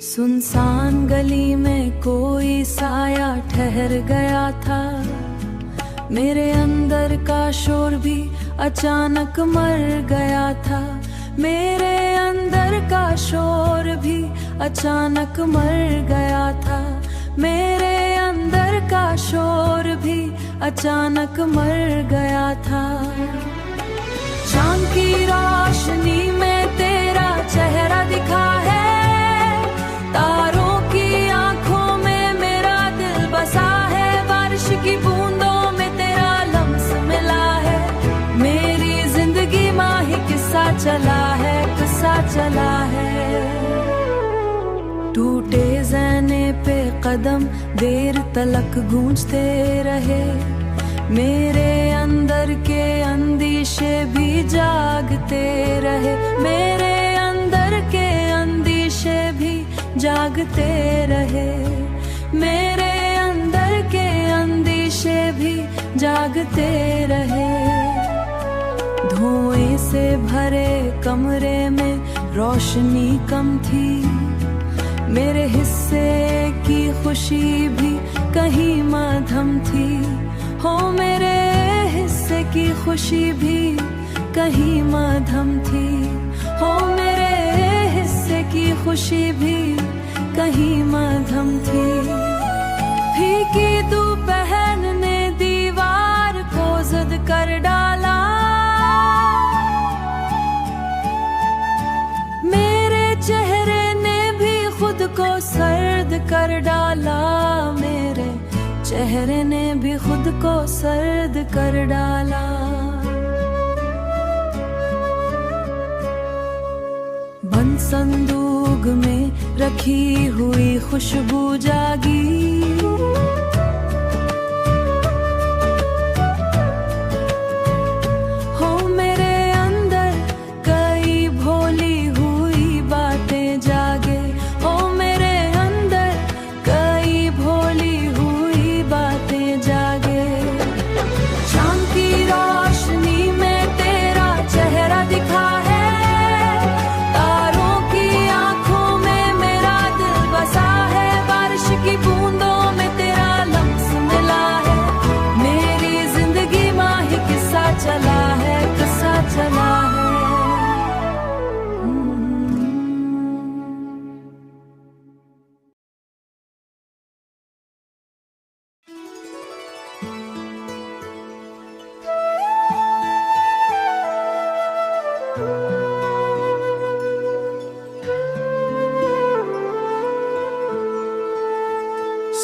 सुनसान गली में कोई साया ठहर गया था। मेरे अंदर का शोर भी अचानक मर गया था। मेरे अंदर का शोर भी अचानक मर गया था। मेरे अंदर का शोर भी अचानक मर गया था। चांद की रोशनी में तेरा चेहरा दिखा है, तारों की आंखों में मेरा दिल बसा है, बारिश की बूंदों में तेरा लम्स मिला है। मेरी जिंदगी माँ ही किस्सा चला है, किस्सा चला है। टूटे ज़हने पे कदम देर तलक गूंजते रहे, मेरे अंदर के अंदेशे भी जागते रहे। मेरे अंदर के अंदेशे भी जागते रहे। मेरे अंदर के अंदेशे भी जागते रहे। धुएं से भरे कमरे में रोशनी कम थी, मेरे हिस्से की खुशी भी कहीं मध्यम थी। हो मेरे हिस्से की खुशी भी कहीं मध्यम थी। हो मेरे हिस्से की खुशी भी कहीं मध्यम थी। फीकी दोपहर ने दीवार को जद कर डाला, मेरे चेहरे ने भी खुद को सर्द कर डाला। मेरे चेहरे ने भी खुद को सर्द कर डाला। बंद संदूक में रखी हुई खुशबू जागी, हो मेरे अंदर कई भोली हुई बातें जागे। हो मेरे अंदर कई भोली हुई बातें जागे। शाम की रोशनी में तेरा चेहरा दिखा है, तारों की आंखों में मेरा दिल बसा है, बारिश की बूंदों में तेरा लम्स मिला है। मेरी जिंदगी माँ ही किस्सा चला है, किस्सा चला है।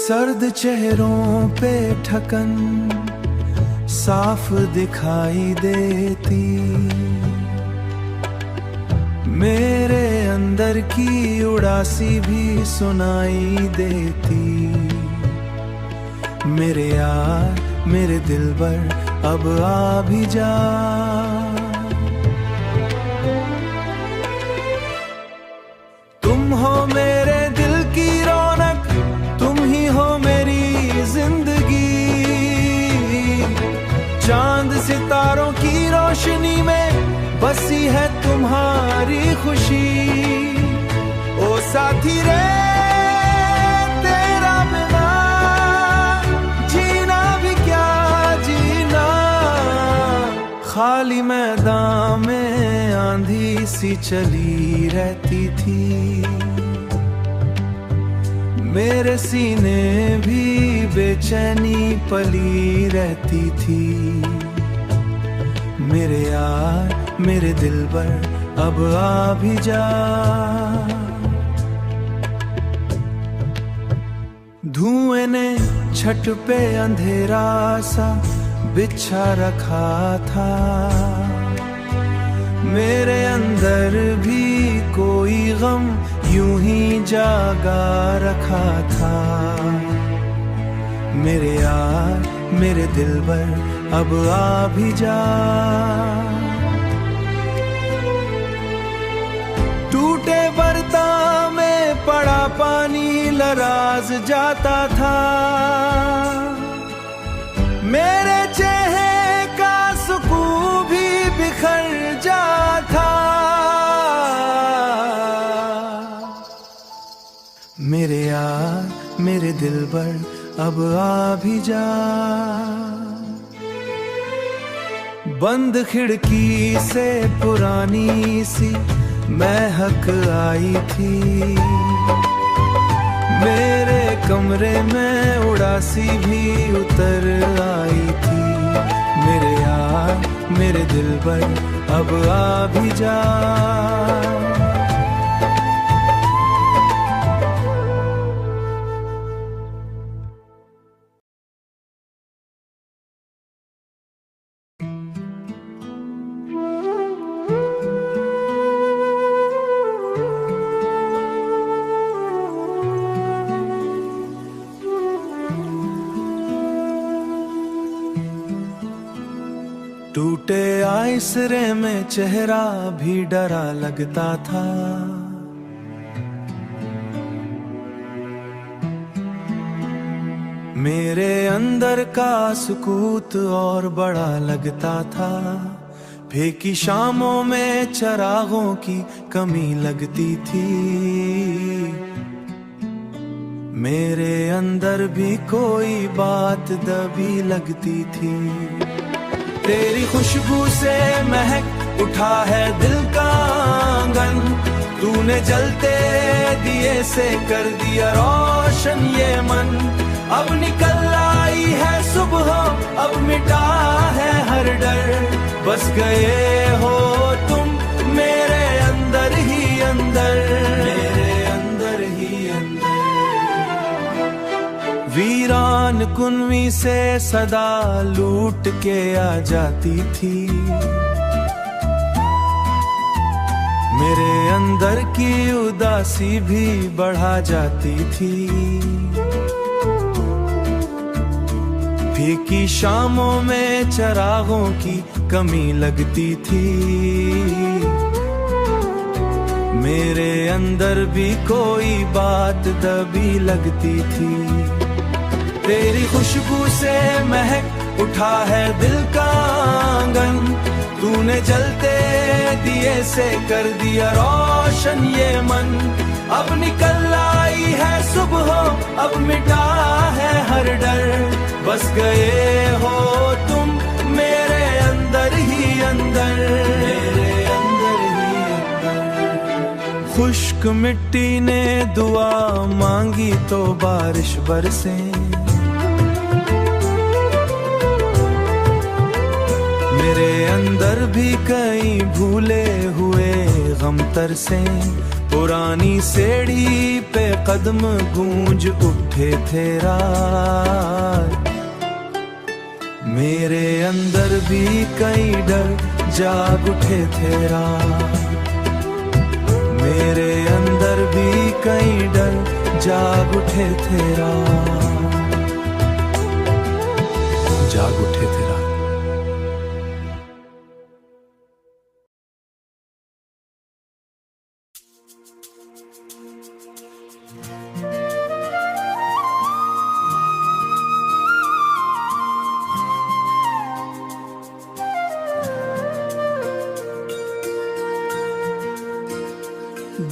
सर्द चेहरों पे ठकन साफ दिखाई देती, मेरे अंदर की उड़ासी भी सुनाई देती। मेरे यार मेरे दिलबर अब आ भी जा, तुम हो मेरे दिल की रौनक, तुम ही हो मेरी जिंदगी। चांद सितारों की रोशनी में बसी है तुम्हारी खुशी। ओ साथी रे तेरा बिना जीना भी क्या जीना। खाली मैदान में आंधी सी चली रहती थी, मेरे सीने भी बेचैनी पली रहती थी। मेरे यार मेरे दिलबर अब आ भी जा, धुएं ने छत पे अंधेरा सा बिछा रखा था। मेरे अंदर भी कोई गम यूं ही जागा रखा था। मेरे यार मेरे दिलबर अब आ भी जा, टूटे बर्तान में पड़ा पानी लराज जाता था, मेरे चेहरे का सुकून भी बिखर जाता। मेरे यार मेरे दिलबर अब आ भी जा, बंद खिड़की से पुरानी सी महक आई थी, मेरे कमरे में उड़ासी भी उतर आई थी। मेरे यार मेरे दिलबर अब आ भी जा। टूटे आइसरे में चेहरा भी डरा लगता था, मेरे अंदर का सुकूत और बड़ा लगता था। फीकी शामों में चरागों की कमी लगती थी, मेरे अंदर भी कोई बात दबी लगती थी। तेरी खुशबू से महक उठा है दिल का आंगन, तूने जलते दिए से कर दिया रोशन ये मन। अब निकल आई है सुबह, अब मिटा है हर डर, बस गए हो तुम मेरे अंदर ही अंदर, मेरे अंदर ही अंदर। वीरान कुनवी से सदा लूट के आ जाती थी, मेरे अंदर की उदासी भी बढ़ा जाती थी। फीकी शामों में चरागों की कमी लगती थी, मेरे अंदर भी कोई बात दबी लगती थी। तेरी खुशबू से महक उठा है दिल का आंगन, तूने जलते दिए से कर दिया रोशन ये मन। अब निकल आई है सुबह, अब मिटा है हर डर, बस गए हो तुम मेरे अंदर ही अंदर, मेरे अंदर ही अंदर। खुश्क मिट्टी ने दुआ मांगी तो बारिश बरसे, मेरे अंदर भी कई भूले हुए गम तरसे। पुरानी सीढ़ी पे कदम गूंज उठे थे रात, मेरे अंदर भी कई डर जाग उठे थे रात, मेरे अंदर भी कई डर जाग उठे थे रात, जाग उठे थे रात।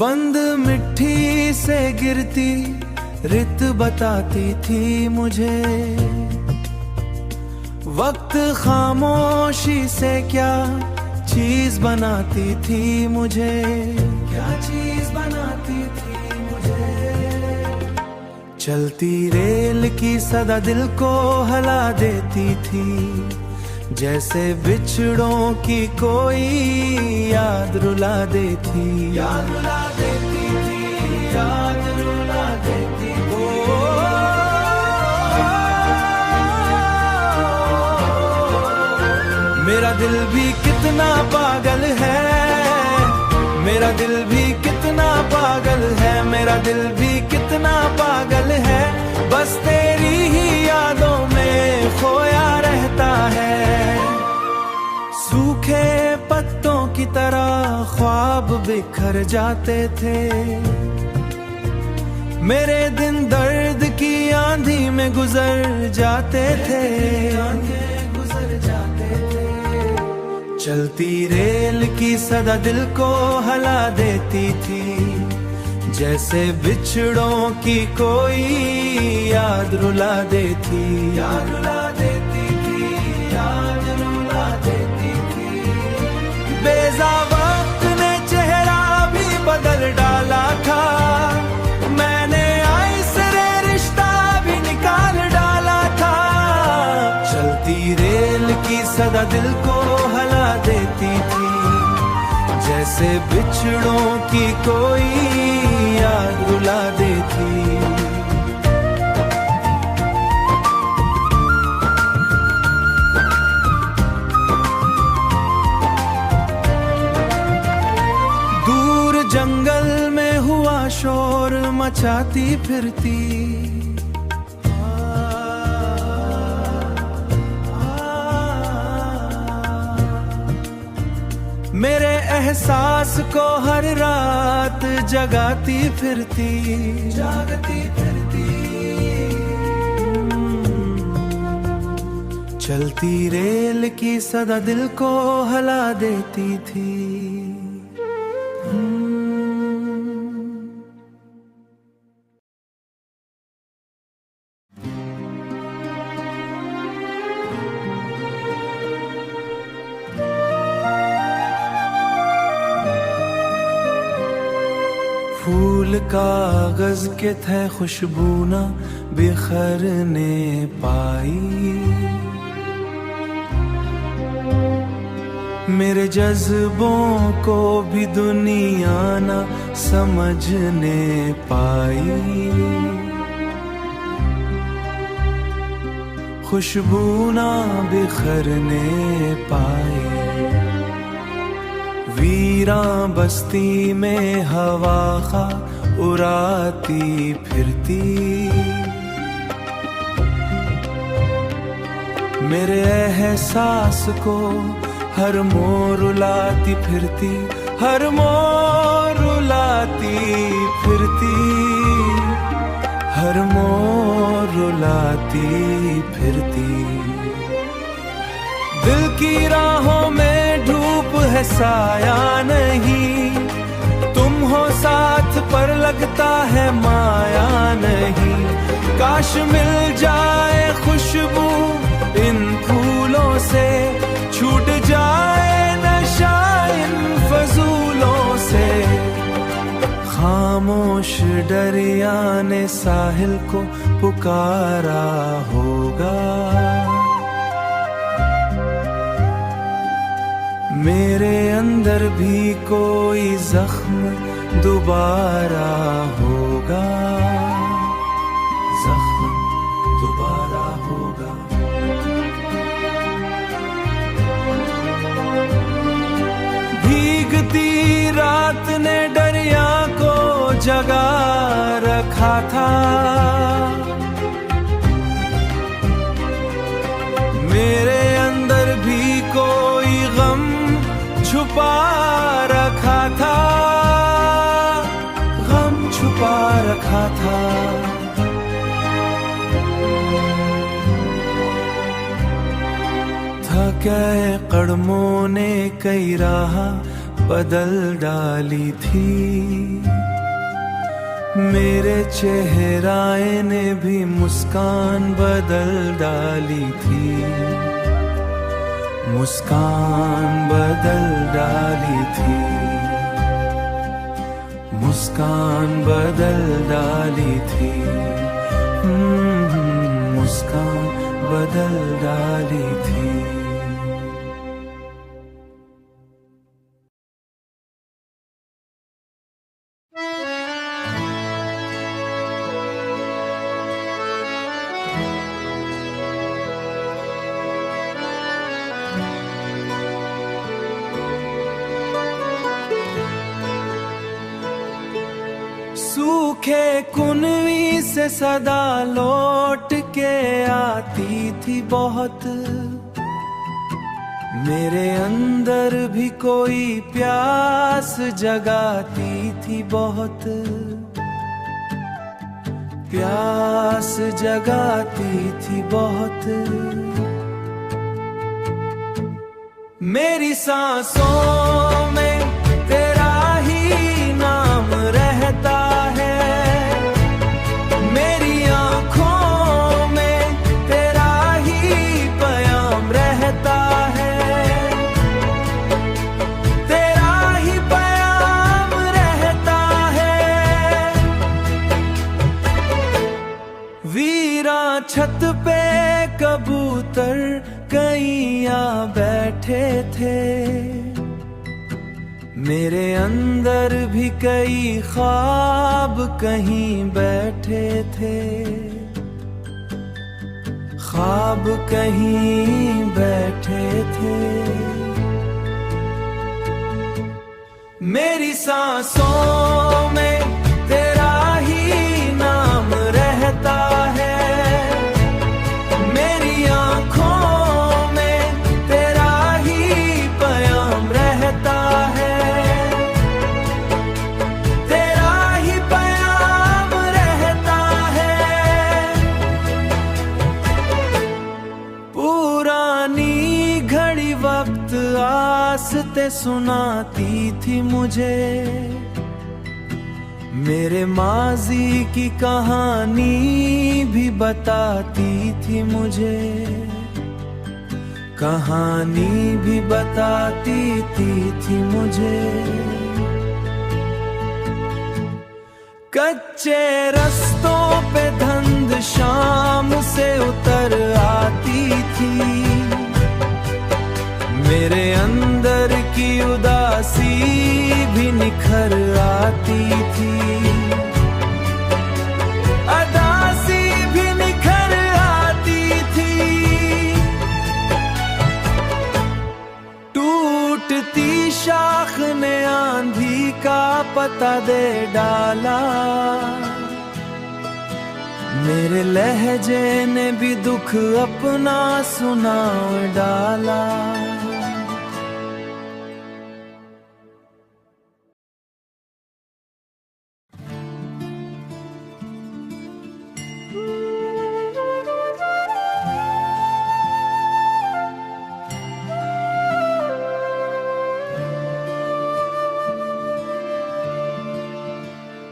बंद मिट्टी से गिरती रित बताती थी मुझे, वक्त खामोशी से क्या चीज बनाती थी मुझे, क्या चीज बनाती थी मुझे। चलती रेल की सदा दिल को हला देती थी, जैसे बिछड़ों की कोई याद रुला देती, याद रुला देती थी, याद रुला देती थी। मेरा दिल भी कितना पागल है, मेरा दिल भी कितना पागल है, मेरा दिल भी कितना पागल है, बस तेरी ही यादों में खोया रहता है। सूखे पत्तों की तरह ख्वाब बिखर जाते थे, मेरे दिन दर्द की आंधी में गुजर जाते थे, चलती रेल की सदा दिल को हला देती थी, जैसे बिछड़ों की कोई याद रुला देती, याद रुला देती थी, याद रुला देती थी। बेजा वक्त ने चेहरा भी बदल डाला था, मैंने ऐसे रिश्ता भी निकाल डाला था। चलती रेल की सदा दिल को हला देती थी, जैसे बिछड़ों की कोई याद रुला देती। दूर जंगल में हुआ शोर मचाती फिरती, मेरे एहसास को हर रात जगाती फिरती, जागती फिरती। चलती रेल की सदा दिल को हला देती थी। फूल कागज के थे खुशबू न बिखरने पाई, मेरे जज्बों को भी दुनिया न समझने पाई। खुशबू न बिखरने पाई, वीरा बस्ती में हवा खा उड़ाती फिरती, मेरे एहसास को हर मोड़ रुलाती फिरती, हर मोड़ रुलाती फिरती, हर मोड़ रुलाती फिरती। दिल की राहों में धूप है साया नहीं, तुम हो साथ पर लगता है माया नहीं। काश मिल जाए खुशबू इन फूलों से, छूट जाए नशा इन फजूलों से। खामोश दरिया ने साहिल को पुकारा होगा, मेरे अंदर भी कोई जख्म दोबारा होगा, जख्म दोबारा होगा। भीगती रात ने दरिया को जगा रखा था, मेरे अंदर भी कोई गम छुपा रखा था, गम छुपा रखा था। थके कदमों ने कई राह बदल डाली थी, मेरे चेहराए ने भी मुस्कान बदल डाली थी, मुस्कान बदल डाली थी, मुस्कान बदल डाली थी, मुस्कान बदल डाली थी। सूखे कुनवी से सदा लौट के आती थी बहुत, मेरे अंदर भी कोई प्यास जगाती थी बहुत। प्यास जगाती थी बहुत। मेरी सांसों में तेरा ही नाम रहता है, मेरी आंखों में तेरा ही प्याम रहता है, तेरा ही प्याम रहता है। वीरा छत पे कबूतर कहीं आ बैठे थे, मेरे अंदर भी कई ख्वाब कहीं बैठे थे, ख्वाब कहीं बैठे थे। मेरी सांसों में तेरा ही नाम रहता है, मेरी आंखों में तेरा ही प्याम रहता है, तेरा ही प्याम रहता है। पुरानी घड़ी वक्त आस्ते सुनाती थी मुझे, मेरे माजी की कहानी भी बताती थी मुझे, कहानी भी बताती थी मुझे। कच्चे रस्तों पे धुंध शाम से उतर आती थी, मेरे अंदर की उदासी भी निखर आती थी, अदासी भी निखर आती थी। टूटती शाख ने आंधी का पता दे डाला, मेरे लहजे ने भी दुख अपना सुना डाला।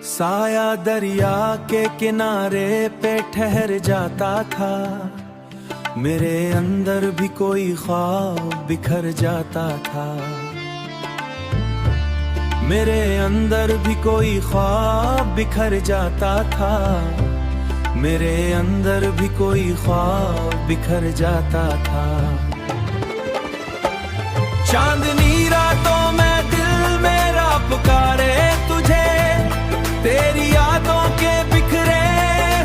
साया दरिया के किनारे पे ठहर जाता था, मेरे अंदर भी कोई ख्वाब बिखर जाता था, मेरे अंदर भी कोई ख्वाब बिखर जाता था, मेरे अंदर भी कोई ख्वाब बिखर जाता था। चांदनी रातों में दिल मेरा पुकारे तुझे, तेरी यादों के बिखरे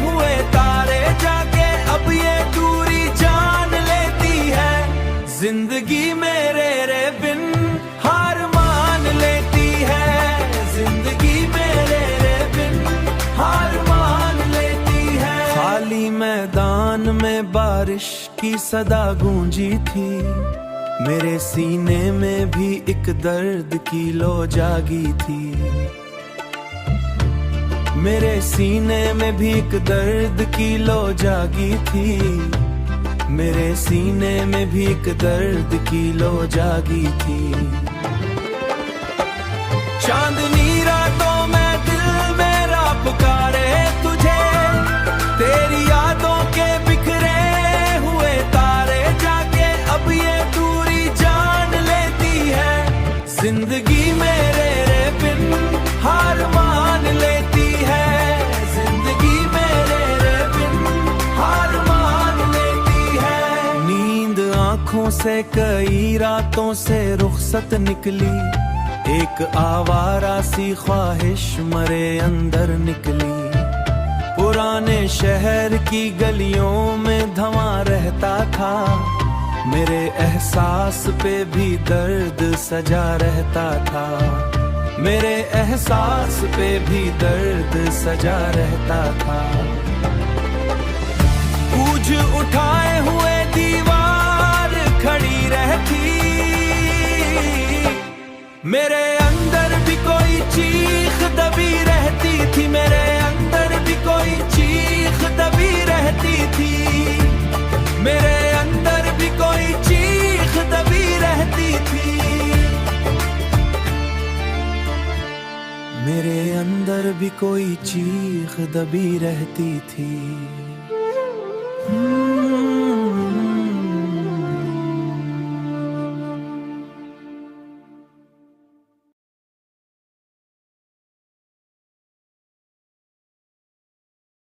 हुए तारे जाके अब ये दूरी जान लेती है, जिंदगी मेरे रे बिन हार मान लेती है, जिंदगी मेरे रे बिन हार मान लेती है। खाली मैदान में बारिश की सदा गूंजी थी, मेरे सीने में भी एक दर्द की लो जागी थी, मेरे सीने में भी एक दर्द की लो जागी थी, मेरे सीने में भी एक दर्द की लो जागी थी। चांदनी रातों में दिल मेरा पुकारे तुझे, तेरी यादों के बिखरे हुए तारे जाके अब ये दूरी जान लेती है, जिंदगी मेरे रे बिन हार मान लेती है, जिंदगी मेरे रे बिन हार मान लेती है। नींद आंखों से कई रातों से रुखसत निकली, एक आवारा सी ख्वाहिश मरे अंदर निकली, पुराने शहर की गलियों में धवां रहता था, मेरे एहसास पे भी दर्द सजा रहता था, मेरे एहसास पे भी दर्द सजा रहता था। पूछ उठाए हुए दीवार खड़ी रहती, मेरे अंदर भी कोई चीख दबी रहती थी, मेरे अंदर भी कोई चीख भी कोई चीख दबी रहती थी।